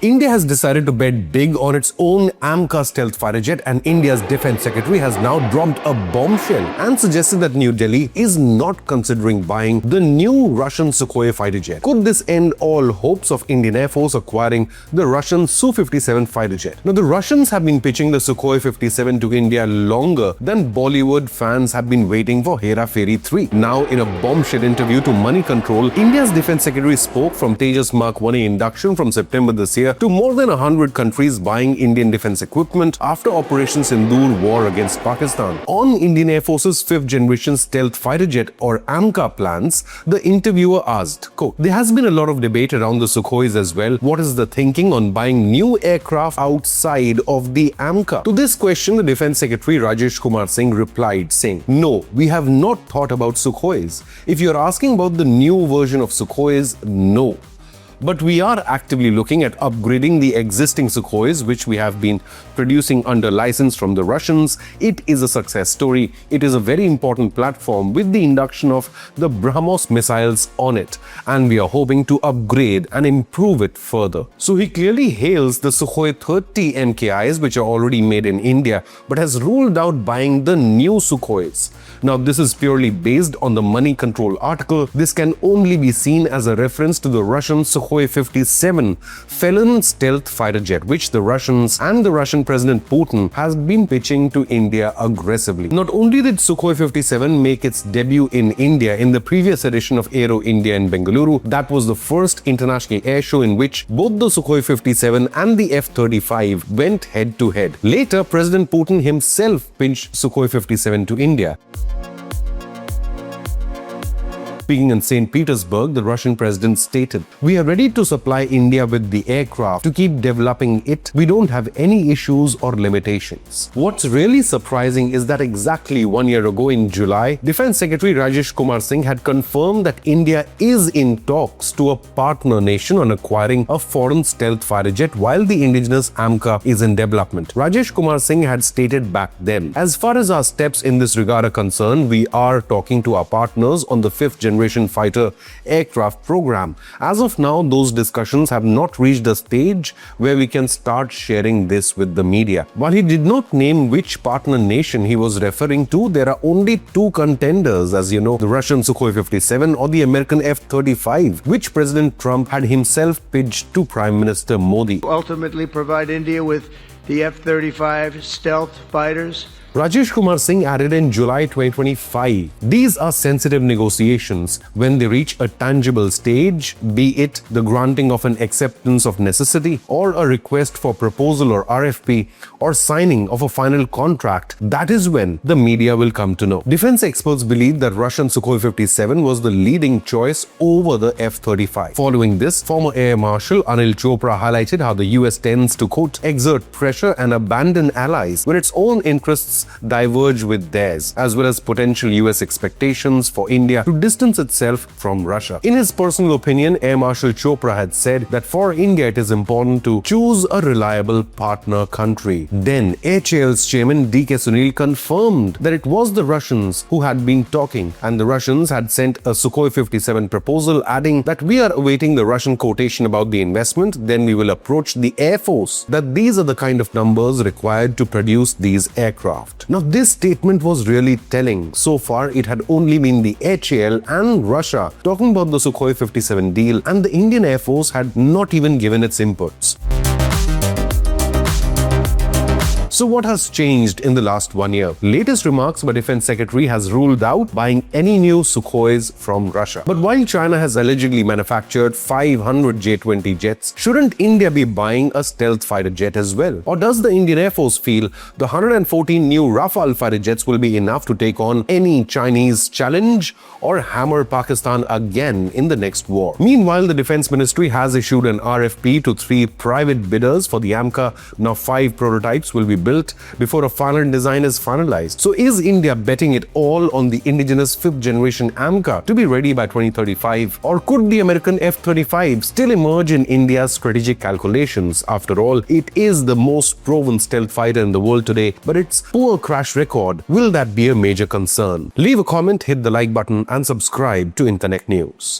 India has decided to bet big on its own AMCA stealth fighter jet, and India's defense secretary has now dropped a bombshell and suggested that New Delhi is not considering buying the new Russian Sukhoi fighter jet. Could this end all hopes of Indian Air Force acquiring the Russian Su-57 fighter jet? Now, the Russians have been pitching the Sukhoi 57 to India longer than Bollywood fans have been waiting for Hera Fairy 3. Now, in a bombshell interview to Money Control, India's defense secretary spoke from Tejas Mark 1A induction from September this year to more than 100 countries buying Indian defense equipment after Operation Sindoor war against Pakistan. On Indian Air Force's 5th generation stealth fighter jet or AMCA plans, the interviewer asked, quote, "There has been a lot of debate around the Sukhois as well. What is the thinking on buying new aircraft outside of the AMCA?" To this question, the Defense Secretary Rajesh Kumar Singh replied, saying, "No, we have not thought about Sukhois. If you're asking about the new version of Sukhois, no. But we are actively looking at upgrading the existing Sukhois, which we have been producing under license from the Russians. It is a success story. It is a very important platform with the induction of the BrahMos missiles on it, and we are hoping to upgrade and improve it further." So he clearly hails the Sukhoi 30 MKIs, which are already made in India, but has ruled out buying the new Sukhois. Now, this is purely based on the Money Control article. This can only be seen as a reference to the Russian Sukhoi 57 felon stealth fighter jet, which the Russians and the Russian President Putin has been pitching to India aggressively. Not only did Sukhoi 57 make its debut in India in the previous edition of Aero India in Bengaluru, that was the first international air show in which both the Sukhoi 57 and the F-35 went head to head. Later, President Putin himself pitched Sukhoi 57 to India. Speaking in St. Petersburg, the Russian president stated, "We are ready to supply India with the aircraft to keep developing it. We don't have any issues or limitations." What's really surprising is that exactly 1 year ago in July, Defense Secretary Rajesh Kumar Singh had confirmed that India is in talks to a partner nation on acquiring a foreign stealth fighter jet while the indigenous AMCA is in development. Rajesh Kumar Singh had stated back then, "As far as our steps in this regard are concerned, we are talking to our partners on the 5th generation fighter aircraft program. As of now, those discussions have not reached a stage where we can start sharing this with the media." While he did not name which partner nation he was referring to, there are only two contenders, as you know, the Russian Sukhoi 57 or the American F-35, which President Trump had himself pitched to Prime Minister Modi. Ultimately provide India with the F-35 stealth fighters. Rajesh Kumar Singh added in July 2025, "These are sensitive negotiations. When they reach a tangible stage, be it the granting of an acceptance of necessity or a request for proposal or RFP or signing of a final contract, that is when the media will come to know." Defense experts believe that Russian Sukhoi 57 was the leading choice over the F-35. Following this, former Air Marshal Anil Chopra highlighted how the US tends to, quote, "exert pressure and abandon allies when its own interests diverge with theirs, as well as potential US expectations for India to distance itself from Russia." In his personal opinion, Air Marshal Chopra had said that for India it is important to choose a reliable partner country. Then, HAL's chairman DK Sunil confirmed that it was the Russians who had been talking, and the Russians had sent a Sukhoi 57 proposal, adding that "we are awaiting the Russian quotation about the investment, then we will approach the Air Force that these are the kind of numbers required to produce these aircraft." Now, this statement was really telling. So far, it had only been the HAL and Russia talking about the Sukhoi 57 deal, and the Indian Air Force had not even given its inputs. So what has changed in the last 1 year? Latest remarks by Defense Secretary has ruled out buying any new Sukhois from Russia. But while China has allegedly manufactured 500 J-20 jets, shouldn't India be buying a stealth fighter jet as well? Or does the Indian Air Force feel the 114 new Rafale fighter jets will be enough to take on any Chinese challenge or hammer Pakistan again in the next war? Meanwhile, the Defense Ministry has issued an RFP to 3 private bidders for the AMCA. Now 5 prototypes will be built before a final design is finalized. So is India betting it all on the indigenous 5th generation AMCA to be ready by 2035? Or could the American F-35 still emerge in India's strategic calculations? After all, it is the most proven stealth fighter in the world today, but its poor crash record, will that be a major concern? Leave a comment, hit the like button and subscribe to Inconnect News.